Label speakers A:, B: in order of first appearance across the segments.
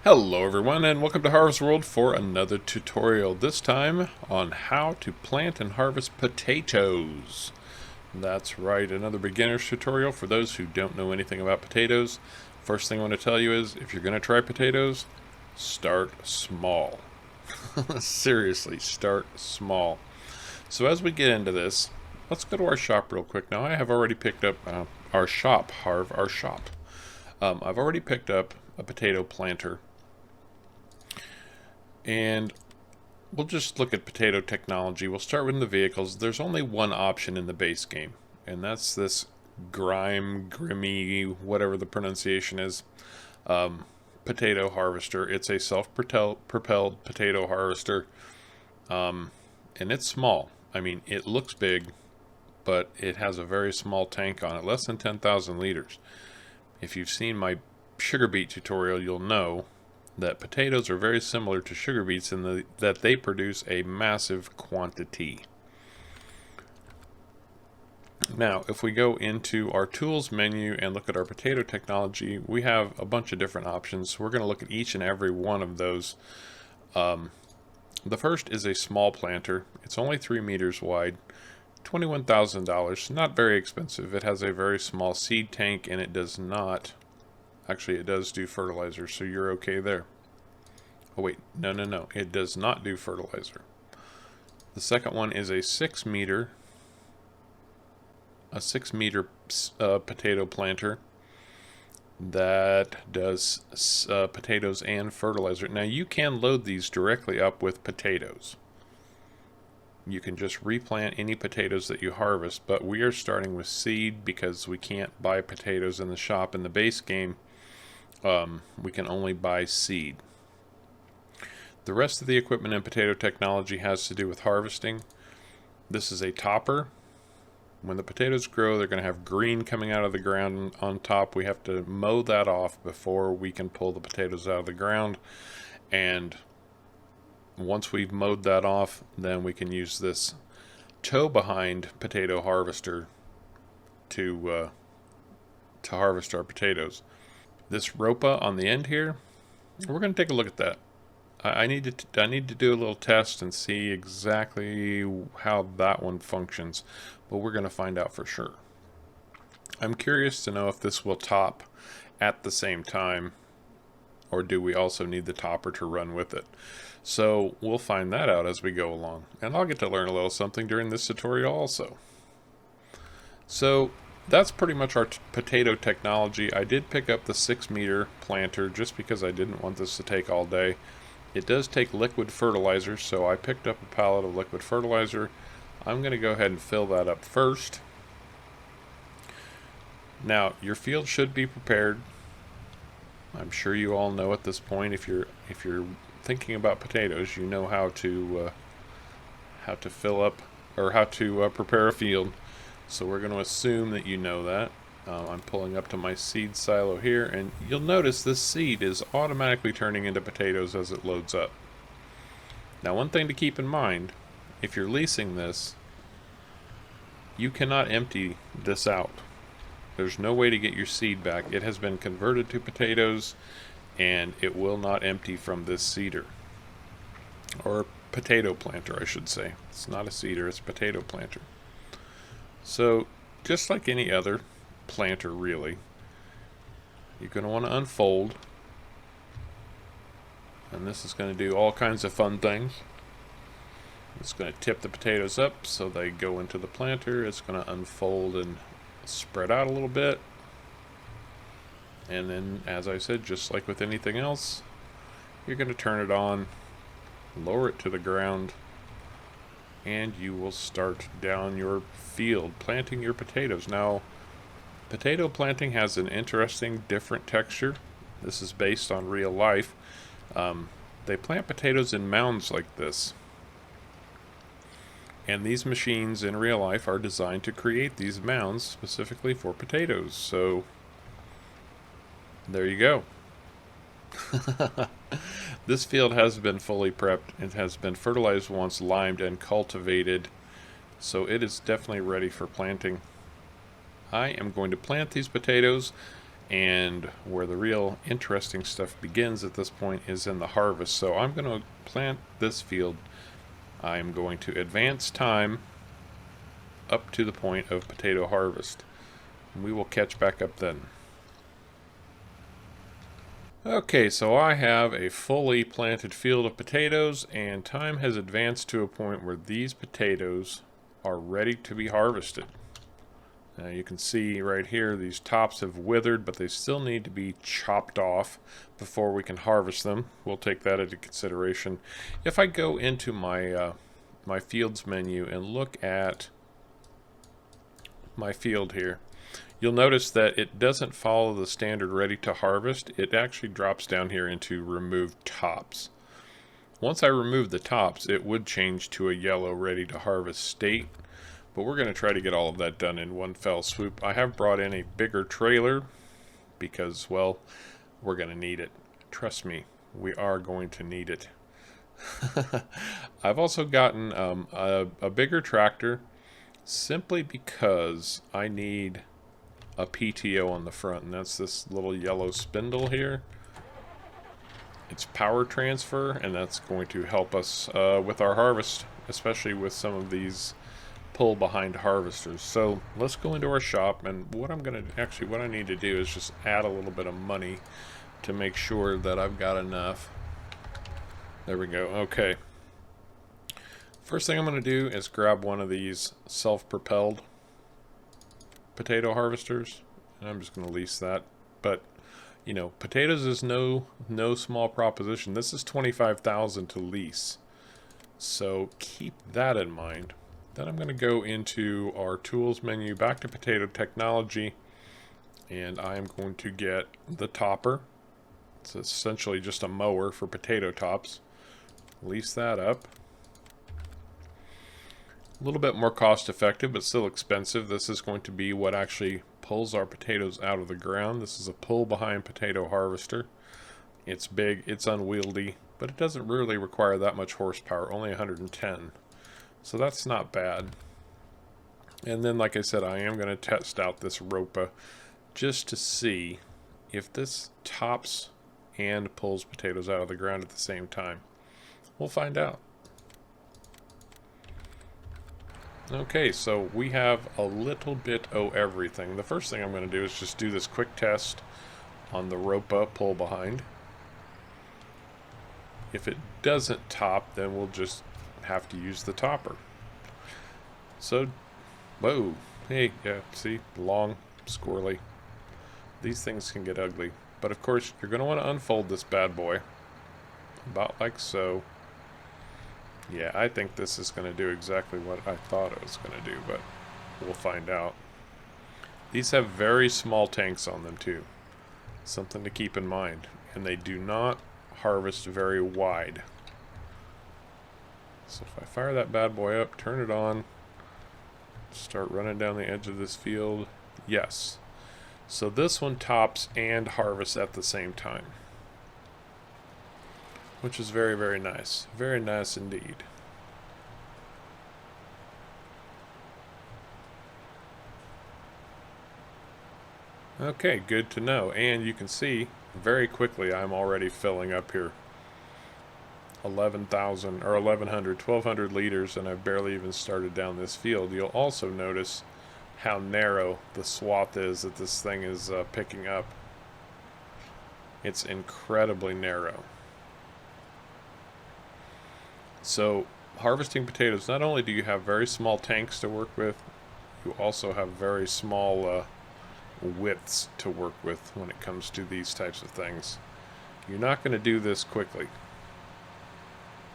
A: Hello everyone and welcome to Harv's World for another tutorial, this time on how to plant and harvest potatoes. That's right, another beginner's tutorial for those who don't know anything about potatoes. First thing I want to tell you is, if you're going to try potatoes, start small. Seriously, start small. So as we get into this, let's go to our shop real quick. Now I have already picked up our shop, Harv, our shop. I've already picked up a potato planter. And we'll just look at potato technology. We'll start with the vehicles. There's only one option in the base game, and that's this Grimmy, whatever the pronunciation is, potato harvester. It's a self-propelled potato harvester, and it's small. I mean, it looks big, but it has a very small tank on it, less than 10,000 liters. If you've seen my sugar beet tutorial, you'll know that potatoes are very similar to sugar beets in that they produce a massive quantity. Now, if we go into our tools menu and look at our potato technology, we have a bunch of different options. We're going to look at each and every one of those. The first is a small planter. It's only 3 meters wide, $21,000. Not very expensive. It has a very small seed tank, and it does not... Actually, it does do fertilizer, so you're okay there. Oh wait, no. It does not do fertilizer. The second one is a 6 meter potato planter that does potatoes and fertilizer. Now you can load these directly up with potatoes. You can just replant any potatoes that you harvest, but we are starting with seed because we can't buy potatoes in the shop in the base game. We can only buy seed. The rest of the equipment in potato technology has to do with harvesting. This is a topper. When the potatoes grow, they're going to have green coming out of the ground on top. We have to mow that off before we can pull the potatoes out of the ground. And once we've mowed that off, then we can use this tow-behind potato harvester to harvest our potatoes. This ropa on the end here, we're going to take a look at that. I need to do a little test and see exactly how that one functions, but we're going to find out for sure. I'm curious to know if this will top at the same time, or do we also need the topper to run with it? So we'll find that out as we go along, and I'll get to learn a little something during this tutorial also. So that's pretty much our potato technology. I did pick up the 6 meter planter just because I didn't want this to take all day. It does take liquid fertilizer, so I picked up a pallet of liquid fertilizer. I'm going to go ahead and fill that up first. Now, your field should be prepared. I'm sure you all know at this point, if you're thinking about potatoes, you know how to fill up, or how to prepare a field. So we're going to assume that you know that. I'm pulling up to my seed silo here, and you'll notice this seed is automatically turning into potatoes as it loads up. Now, one thing to keep in mind, if you're leasing this, you cannot empty this out. There's no way to get your seed back. It has been converted to potatoes, and it will not empty from this seeder. Or potato planter, I should say. It's not a seeder, it's a potato planter. So, just like any other planter, really, you're going to want to unfold, and this is going to do all kinds of fun things. It's going to tip the potatoes up so they go into the planter. It's going to unfold and spread out a little bit, and then, as I said, just like with anything else, you're going to turn it on, lower it to the ground, and you will start down your field planting your potatoes. Now, potato planting has an interesting, different texture. This is based on real life. They plant potatoes in mounds like this. And these machines in real life are designed to create these mounds specifically for potatoes. So, there you go. This field has been fully prepped. It has been fertilized once, limed, and cultivated. So it is definitely ready for planting. I am going to plant these potatoes, And where the real interesting stuff begins at this point is in the harvest. So I'm going to plant this field. I'm going to advance time up to the point of potato harvest. We will catch back up then. Okay, so I have a fully planted field of potatoes, and time has advanced to a point where these potatoes are ready to be harvested. Now you can see right here these tops have withered, but they still need to be chopped off before we can harvest them. We'll take that into consideration. If I go into my my fields menu and look at my field here, you'll notice that it doesn't follow the standard ready to harvest. It actually drops down here into remove tops. Once I remove the tops, it would change to a yellow ready to harvest state. But we're going to try to get all of that done in one fell swoop. I have brought in a bigger trailer because, well, we're going to need it. Trust me, we are going to need it. I've also gotten a bigger tractor simply because I need a PTO on the front, and that's this little yellow spindle here. It's power transfer, and that's going to help us with our harvest, especially with some of these pull behind harvesters. So let's go into our shop, and what I need to do is just add a little bit of money to make sure that I've got enough. There we go. Okay. First thing I'm going to do is grab one of these self-propelled potato harvesters, and I'm just going to lease that. But you know, potatoes is no small proposition. This is $25,000 to lease, so keep that in mind. Then I'm going to go into our tools menu, back to potato technology, and I'm going to get the topper. It's essentially just a mower for potato tops. Lease that up. A little bit more cost effective, but still expensive. This is going to be what actually pulls our potatoes out of the ground. This is a pull behind potato harvester. It's big, it's unwieldy, but it doesn't really require that much horsepower, only 110. So that's not bad. And then, like I said, I am going to test out this Ropa just to see if this tops and pulls potatoes out of the ground at the same time. We'll find out. Okay, so we have a little bit of everything. The first thing I'm going to do is just do this quick test on the Ropa pull behind. If it doesn't top, then we'll just have to use the topper. So, whoa, hey, yeah, see, long, squirrely. These things can get ugly. But of course, you're going to want to unfold this bad boy. About like so. Yeah, I think this is going to do exactly what I thought it was going to do, but we'll find out. These have very small tanks on them too. Something to keep in mind. And they do not harvest very wide. So if I fire that bad boy up, turn it on, start running down the edge of this field, yes. So this one tops and harvests at the same time, which is very, very nice. Very nice indeed. Okay, good to know. And you can see very quickly I'm already filling up here. 11,000 or 1,100, 1,200 liters, and I've barely even started down this field. You'll also notice how narrow the swath is that this thing is picking up. It's incredibly narrow. So harvesting potatoes, not only do you have very small tanks to work with, you also have very small widths to work with when it comes to these types of things. You're not going to do this quickly.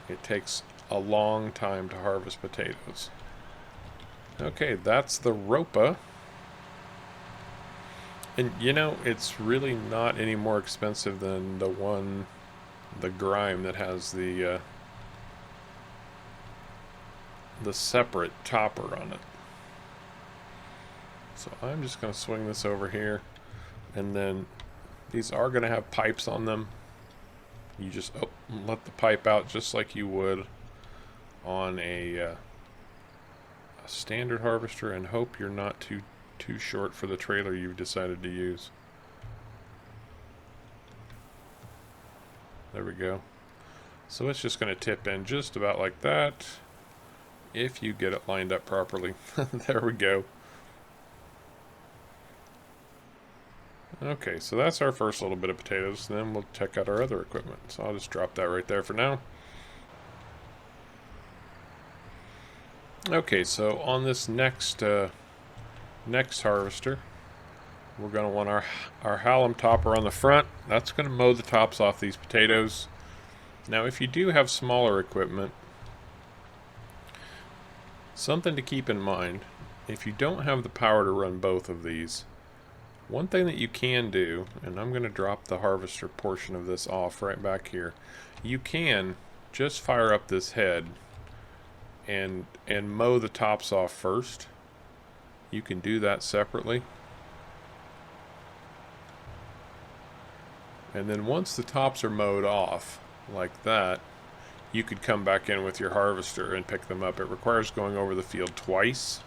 A: It takes a long time to harvest potatoes. Okay, that's the Ropa. And you know, it's really not any more expensive than the Grime that has the separate topper on it. So I'm just going to swing this over here, and then these are going to have pipes on them. You just let the pipe out just like you would on a standard harvester, and hope you're not too short for the trailer you've decided to use. There we go. So it's just going to tip in just about like that if you get it lined up properly. There we go. Okay, so that's our first little bit of potatoes. Then we'll check out our other equipment. So I'll just drop that right there for now. Okay, so on this next harvester, we're going to want our halum topper on the front. That's going to mow the tops off these potatoes. Now, if you do have smaller equipment, something to keep in mind, if you don't have the power to run both of these, one thing that you can do, and I'm going to drop the harvester portion of this off right back here, you can just fire up this head and mow the tops off first. You can do that separately. And then once the tops are mowed off, like that, you could come back in with your harvester and pick them up. It requires going over the field twice,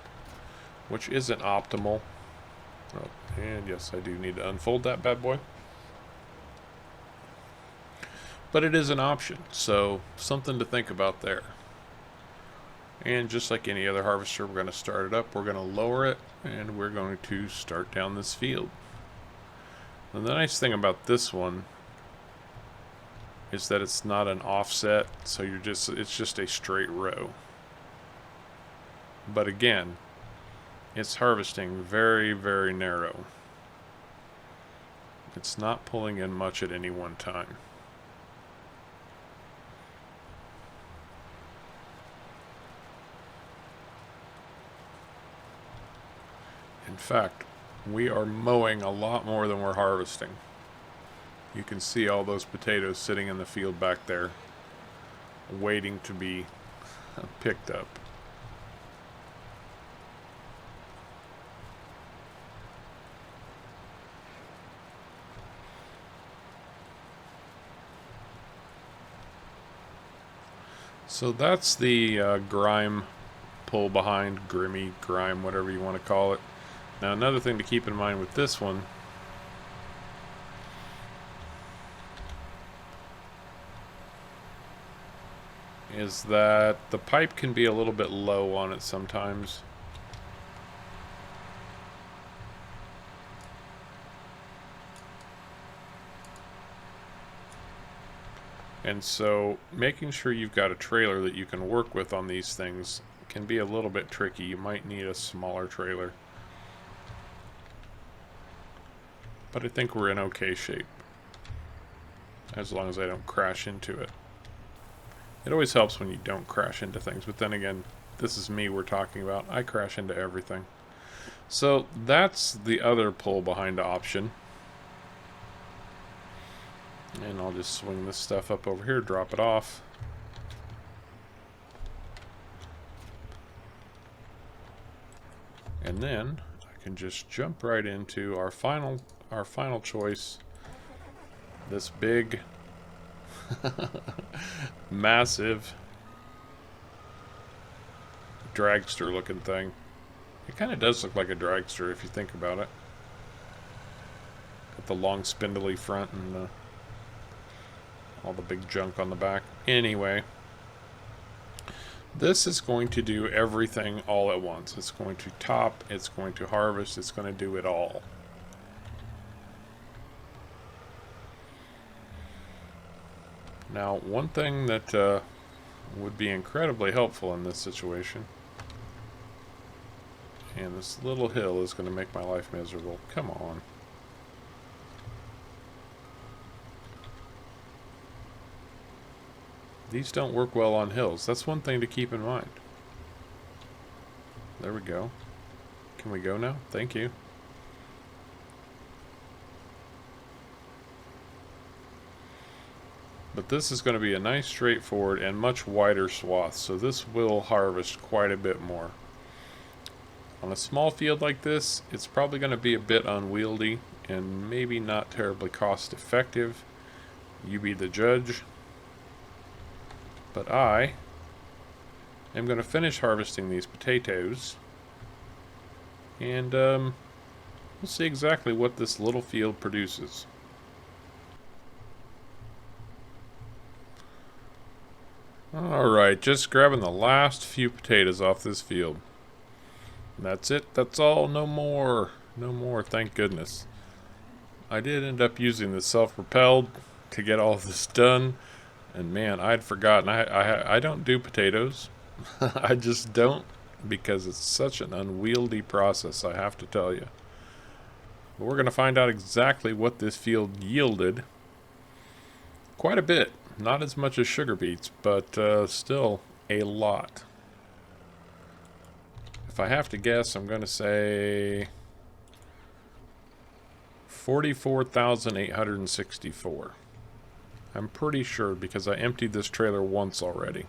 A: which isn't optimal. Oh, and yes, I do need to unfold that bad boy. But it is an option, so something to think about there. And just like any other harvester, we're going to start it up, we're going to lower it, and we're going to start down this field. And the nice thing about this one is that it's not an offset, so it's just a straight row. But again, it's harvesting very, very narrow. It's not pulling in much at any one time. In fact, we are mowing a lot more than we're harvesting. You can see all those potatoes sitting in the field back there, waiting to be picked up. So that's the grime pull behind, grimy, grime, whatever you want to call it. Now another thing to keep in mind with this one is that the pipe can be a little bit low on it sometimes. And so making sure you've got a trailer that you can work with on these things can be a little bit tricky. You might need a smaller trailer. But I think we're in okay shape, as long as I don't crash into it. It always helps when you don't crash into things, but then again, this is me we're talking about. I crash into everything. So that's the other pull behind option. And I'll just swing this stuff up over here, drop it off. And then I can just jump right into our final choice. This big massive dragster looking thing. It kind of does look like a dragster if you think about it. Got the long spindly front and all the big junk on the back. Anyway, this is going to do everything all at once. It's going to top, it's going to harvest, it's going to do it all. Now, one thing that would be incredibly helpful in this situation, and this little hill is going to make my life miserable. Come on. These don't work well on hills. That's one thing to keep in mind. There we go. Can we go now? Thank you. But this is going to be a nice straightforward and much wider swath, so this will harvest quite a bit more. On a small field like this, it's probably going to be a bit unwieldy and maybe not terribly cost effective. You be the judge. But I am going to finish harvesting these potatoes, and we'll see exactly what this little field produces. Alright, just grabbing the last few potatoes off this field. That's it, that's all, no more. No more, thank goodness. I did end up using the Self-Propelled to get all this done. And man, I'd forgotten, I don't do potatoes. I just don't, because it's such an unwieldy process, I have to tell you. But we're going to find out exactly what this field yielded. Quite a bit. Not as much as sugar beets, but still a lot. If I have to guess, I'm going to say 44,864. I'm pretty sure because I emptied this trailer once already.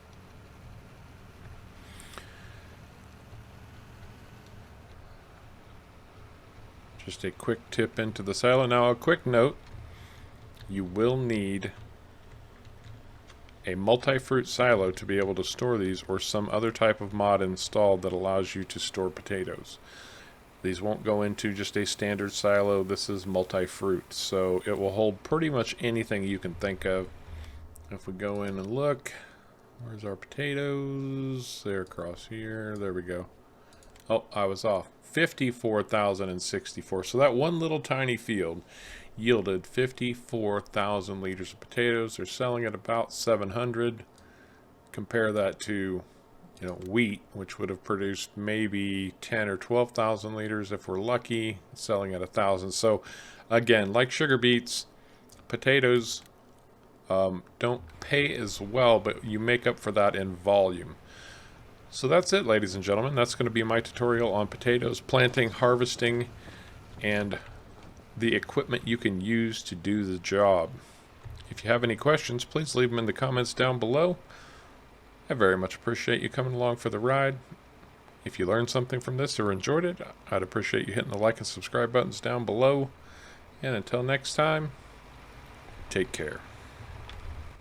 A: Just a quick tip into the silo. Now, a quick note, you will need a multi-fruit silo to be able to store these, or some other type of mod installed that allows you to store potatoes. These won't go into just a standard silo. This is multi-fruit, so it will hold pretty much anything you can think of. If we go in and look, where's our potatoes? They're across here. There we go. Oh, I was off. 54,064. So that one little tiny field yielded 54,000 liters of potatoes. They're selling at about 700. Compare that to, wheat, which would have produced maybe 10 or 12,000 liters if we're lucky, selling at 1,000. So again, like sugar beets, potatoes don't pay as well, but you make up for that in volume. So that's it, ladies and gentlemen. That's going to be my tutorial on potatoes, planting, harvesting, and the equipment you can use to do the job. If you have any questions, please leave them in the comments down below. I very much appreciate you coming along for the ride. If you learned something from this or enjoyed it, I'd appreciate you hitting the like and subscribe buttons down below. And until next time, take care.